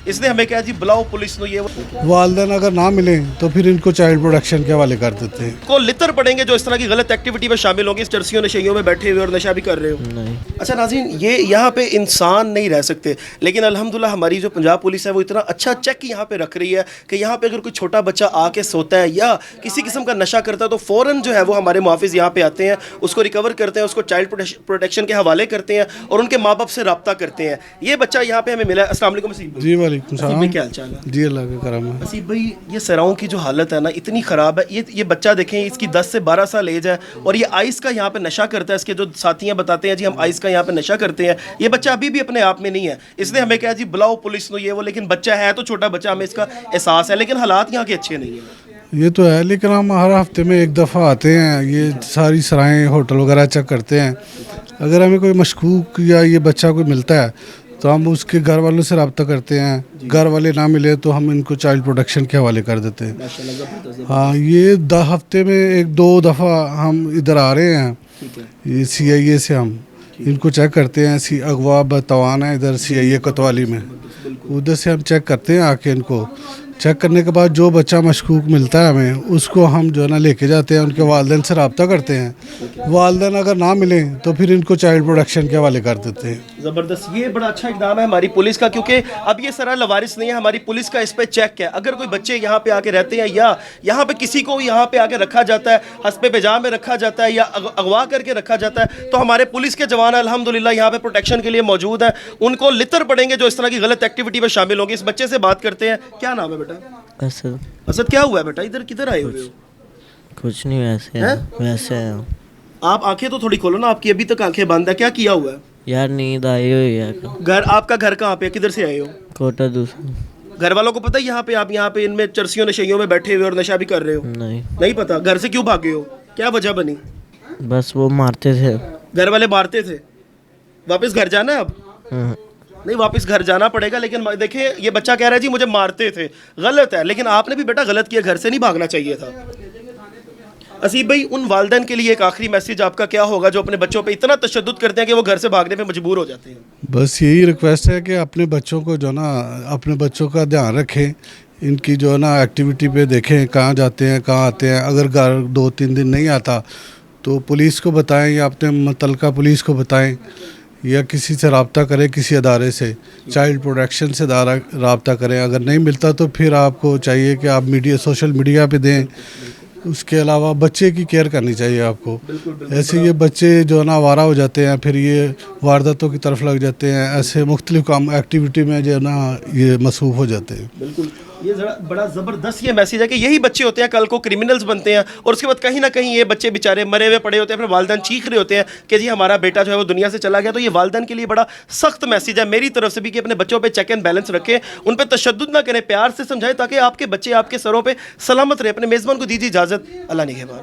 اس نے ہمیں کہا جی بلاؤ پولیس نے, یہ والدین اگر نہ ملیں تو پھر ان کو چائلڈ پروٹیکشن کے حوالے کر دیتے ہیں. کو لتر پڑیں گے جو اس طرح کی غلط ایکٹیویٹی میں شامل ہوں گے, اس چرسیوں نشیوں میں بیٹھے ہوئے اور نشہ بھی کر رہے ہو. اچھا ناظرین, یہ یہاں پہ انسان نہیں رہ سکتے, لیکن الحمدللہ ہماری جو پنجاب پولیس ہے وہ اتنا اچھا چیک یہاں پہ رکھ رہی ہے کہ یہاں پہ اگر کوئی چھوٹا بچہ آ کے سوتا ہے یا کسی قسم کا نشہ کرتا ہے تو فوراً جو ہے وہ ہمارے محافظ یہاں پہ آتے ہیں, اس کو ریکور کرتے ہیں, اس کو چائلڈ پروٹیکشن کے حوالے کرتے ہیں اور ان کے ماں باپ سے رابطہ کرتے ہیں. یہ بچہ یہاں پہ ہمیں ملا ہے. السلام علیکم اسیب بھائی. جی وعلیکم السلام. کیا حال چال ہے؟ جی اللہ کا کرم ہے. اسیب بھائی, یہ سراؤں کی جو حالت ہے نا اتنی خراب ہے. یہ بچہ دیکھیں, اس کی 10 سے 12 سال ایج ہے اور یہ آئس کا یہاں پہ نشہ کرتا ہے. اس کے جو ساتھیاں بتاتے ہیں جی ہم آئس کا یہاں پہ نشہ کرتے ہیں. یہ بچہ ابھی بھی اپنے آپ میں نہیں ہے. اس نے ہمیں کہا جی بلاؤ پولیس نے, یہ وہ, لیکن بچہ ہے تو چھوٹا بچہ, ہمیں اس کا احساس ہے, لیکن حالات یہاں کے اچھے نہیں ہیں. یہ تو ہے, لیکن ہم ہر ہفتے میں ایک دفعہ آتے ہیں, یہ ساری سرائیں ہوٹل وغیرہ چیک کرتے ہیں. اگر ہمیں کوئی مشکوک یا یہ بچہ کوئی ملتا ہے تو ہم اس کے گھر والوں سے رابطہ کرتے ہیں. گھر والے نہ ملے تو ہم ان کو چائلڈ پروٹیکشن کے حوالے کر دیتے ہیں. ہاں, یہ ہفتے میں 1-2 دفعہ ہم ادھر آ رہے ہیں. یہ CIA سے ہم ان کو چیک کرتے ہیں. اغوا بتوان ہے ادھر CIA کوتوالی میں, ادھر سے ہم چیک کرتے ہیں. آ کے ان کو چیک کرنے کے بعد جو بچہ مشکوک ملتا ہے ہمیں, اس کو ہم جو ہے نا لے کے جاتے ہیں, ان کے والدین سے رابطہ کرتے ہیں. والدین اگر نہ ملیں تو پھر ان کو چائلڈ پروٹیکشن کے حوالے کر دیتے ہیں. زبردست, یہ بڑا اچھا اقدام ہے ہماری پولیس کا, کیونکہ اب یہ سرا لوارث نہیں ہے. ہماری پولیس کا اس پہ چیک ہے. اگر کوئی بچے یہاں پہ آ کے رہتے ہیں یا یہاں پہ کسی کو یہاں پہ آ کے رکھا جاتا ہے, حسب پجام میں رکھا جاتا ہے یا اغوا کر کے رکھا جاتا ہے, تو ہمارے پولیس کے جوان الحمدللہ یہاں پہ پروٹیکشن کے لیے موجود ہیں. ان کو لتر پڑیں گے جو اس طرح کی غلط ایکٹیویٹی میں شامل ہوں گے. اس بچے سے بات کرتے ہیں. کیا نام ہے بیٹا؟ اسد. کیا ہوا ہے بیٹا؟ ادھر کدھر آئے ہوئے ہو؟ کچھ نہیں, ویسے آپ آنکھیں تو تھوڑی کھولو نا, آپ کی ابھی تک آنکھیں بند ہے. کیا کیا ہوا ہے یار؟ نیند آئی ہوئی ہے. آپ کا گھر کہاں پہ؟ کدھر سے آئے ہو؟ کوٹا دوسرا. گھر والوں کو پتہ ہے یہاں پہ آپ یہاں پہ ان میں چرسیوں نشیوں میں بیٹھے ہوئے اور نشہ بھی کر رہے ہو؟ نہیں پتہ. گھر سے کیوں بھاگے ہو؟ کیا وجہ بنی؟ بس وہ مارتے تھے. گھر والے مارتے تھے. واپس گھر جانا ہے اب؟ نہیں, واپس گھر جانا پڑے گا. لیکن دیکھیں, یہ بچہ کہہ رہا ہے جی مجھے مارتے تھے. غلط ہے, لیکن آپ نے بھی بیٹا غلط کیا, گھر سے نہیں بھاگنا چاہیے تھا. اسیب بھائی, ان والدین کے لیے ایک آخری میسیج آپ کا کیا ہوگا جو اپنے بچوں پہ اتنا تشدد کرتے ہیں کہ وہ گھر سے بھاگنے پہ مجبور ہو جاتے ہیں؟ بس یہی ریکویسٹ ہے کہ اپنے بچوں کو جو نا اپنے بچوں کا دھیان رکھیں. ان کی جو ہے نا ایکٹیویٹی پہ دیکھیں کہاں جاتے ہیں کہاں آتے ہیں. اگر گھر 2-3 دن نہیں آتا تو پولیس کو بتائیں یا اپنے متعلقہ پولیس کو بتائیں یا کسی سے رابطہ کریں, کسی ادارے سے, چائلڈ پروٹیکشن سے رابطہ کریں. اگر نہیں ملتا تو پھر آپ کو چاہیے کہ آپ سوشل میڈیا پہ دیں. اس کے علاوہ بچے کی کیئر کرنی چاہیے آپ کو. ایسے یہ بچے جو ہے نا آوارہ ہو جاتے ہیں, پھر یہ وارداتوں کی طرف لگ جاتے ہیں, ایسے مختلف کام ایکٹیویٹی میں جو ہے نا یہ مصروف ہو جاتے ہیں. بالکل, یہ بڑا زبردست یہ میسیج ہے کہ یہی بچے ہوتے ہیں کل کو کرمنلز بنتے ہیں, اور اس کے بعد کہیں نہ کہیں یہ بچے بیچارے مرے ہوئے پڑے ہوتے ہیں, پھر والدین چیخ رہے ہوتے ہیں کہ جی ہمارا بیٹا جو ہے وہ دنیا سے چلا گیا. تو یہ والدین کے لیے بڑا سخت میسیج ہے میری طرف سے بھی کہ اپنے بچوں پہ چیک اینڈ بیلنس رکھیں, ان پہ تشدد نہ کریں, پیار سے سمجھائیں تاکہ آپ کے بچے آپ کے سروں پہ سلامت رہے. اپنے میزبان کو دیجیے اجازت. اللہ نگہبان.